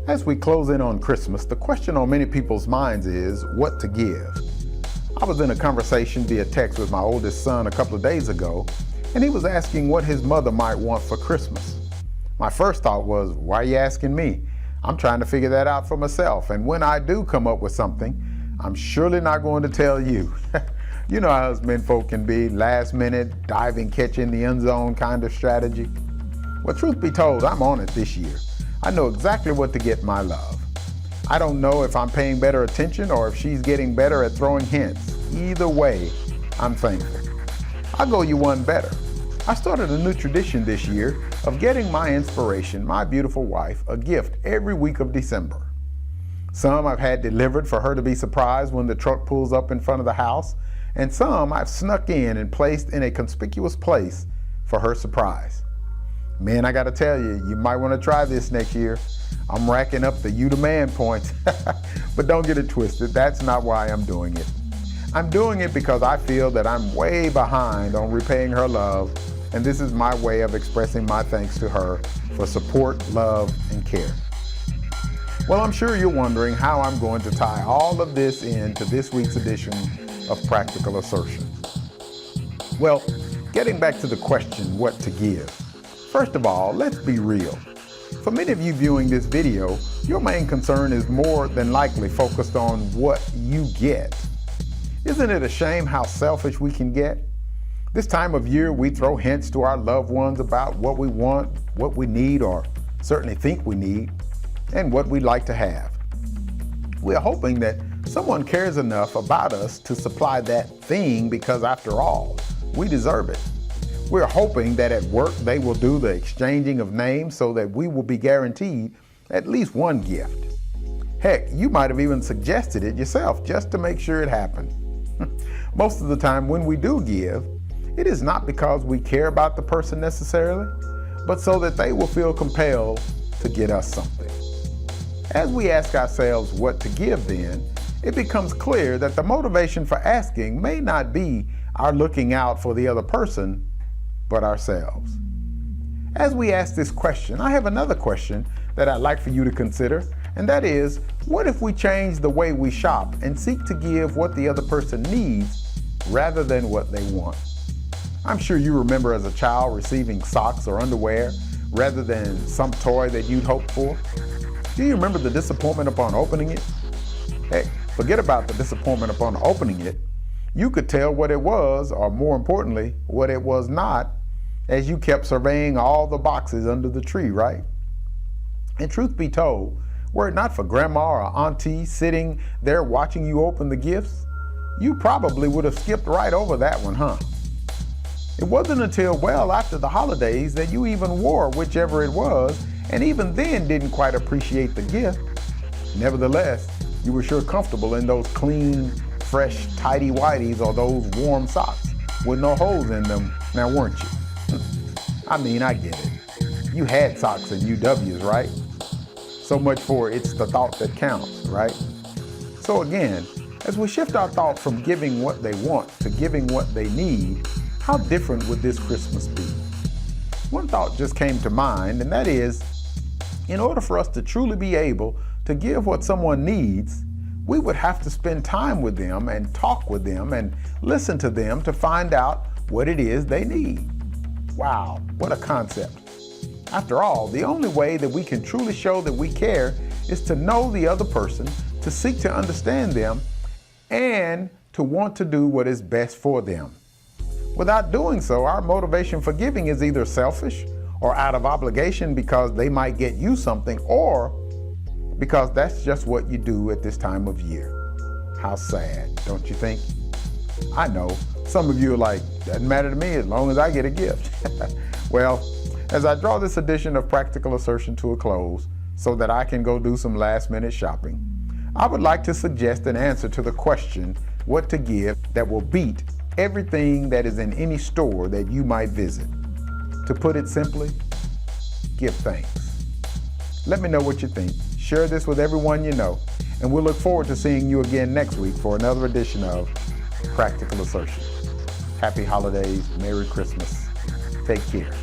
As we close in on Christmas, the question on many people's minds is what to give. I was in a conversation via text with my oldest son a couple of days ago, and he was asking what his mother might want for Christmas. My first thought was, why are you asking me? I'm trying to figure that out for myself, and when I do come up with something, I'm surely not going to tell you. You know how us men folk can be, last minute, diving, catching the end zone kind of strategy. Well, truth be told, I'm on it this year. I know exactly what to get my love. I don't know if I'm paying better attention or if she's getting better at throwing hints. Either way, I'm thankful. I'll go you one better. I started a new tradition this year of getting my inspiration, my beautiful wife, a gift every week of December. Some I've had delivered for her to be surprised when the truck pulls up in front of the house, and some I've snuck in and placed in a conspicuous place for her surprise. Man, I gotta tell you, you might want to try this next year. I'm racking up the you the man points. But don't get it twisted, that's not why I'm doing it. I'm doing it because I feel that I'm way behind on repaying her love, and this is my way of expressing my thanks to her for support, love, and care. Well, I'm sure you're wondering how I'm going to tie all of this into this week's edition of Practical Assertion. Well, getting back to the question, what to give. First of all, let's be real. For many of you viewing this video, your main concern is more than likely focused on what you get. Isn't it a shame how selfish we can get? This time of year, we throw hints to our loved ones about what we want, what we need, or certainly think we need, and what we'd like to have. We're hoping that someone cares enough about us to supply that thing because, after all, we deserve it. We're hoping that at work they will do the exchanging of names so that we will be guaranteed at least one gift. Heck, you might have even suggested it yourself just to make sure it happened. Most of the time when we do give, it is not because we care about the person necessarily, but so that they will feel compelled to get us something. As we ask ourselves what to give then, it becomes clear that the motivation for asking may not be our looking out for the other person, but ourselves. As we ask this question, I have another question that I'd like for you to consider, and that is, what if we change the way we shop and seek to give what the other person needs rather than what they want? I'm sure you remember as a child receiving socks or underwear rather than some toy that you'd hoped for. Do you remember the disappointment upon opening it? Heck, forget about the disappointment upon opening it. You could tell what it was, or more importantly, what it was not, as you kept surveying all the boxes under the tree, right? And truth be told, were it not for grandma or auntie sitting there watching you open the gifts, you probably would have skipped right over that one, huh? It wasn't until well after the holidays that you even wore whichever it was, and even then didn't quite appreciate the gift. Nevertheless, you were sure comfortable in those clean, fresh, tidy whities or those warm socks with no holes in them, now weren't you? I mean, I get it. You had socks and UWs, right? So much for it's the thought that counts, right? So again, as we shift our thought from giving what they want to giving what they need, how different would this Christmas be? One thought just came to mind, and that is, in order for us to truly be able to give what someone needs, we would have to spend time with them and talk with them and listen to them to find out what it is they need. Wow, what a concept. After all, the only way that we can truly show that we care is to know the other person, to seek to understand them, and to want to do what is best for them. Without doing so, our motivation for giving is either selfish or out of obligation because they might get you something, or because that's just what you do at this time of year. How sad, don't you think? I know, some of you are like, doesn't matter to me as long as I get a gift. Well, as I draw this edition of Practical Assertion to a close so that I can go do some last-minute shopping, I would like to suggest an answer to the question, what to give, that will beat everything that is in any store that you might visit. To put it simply, give thanks. Let me know what you think. Share this with everyone you know, and we'll look forward to seeing you again next week for another edition of Practical Assertion. Happy holidays, Merry Christmas. Take care.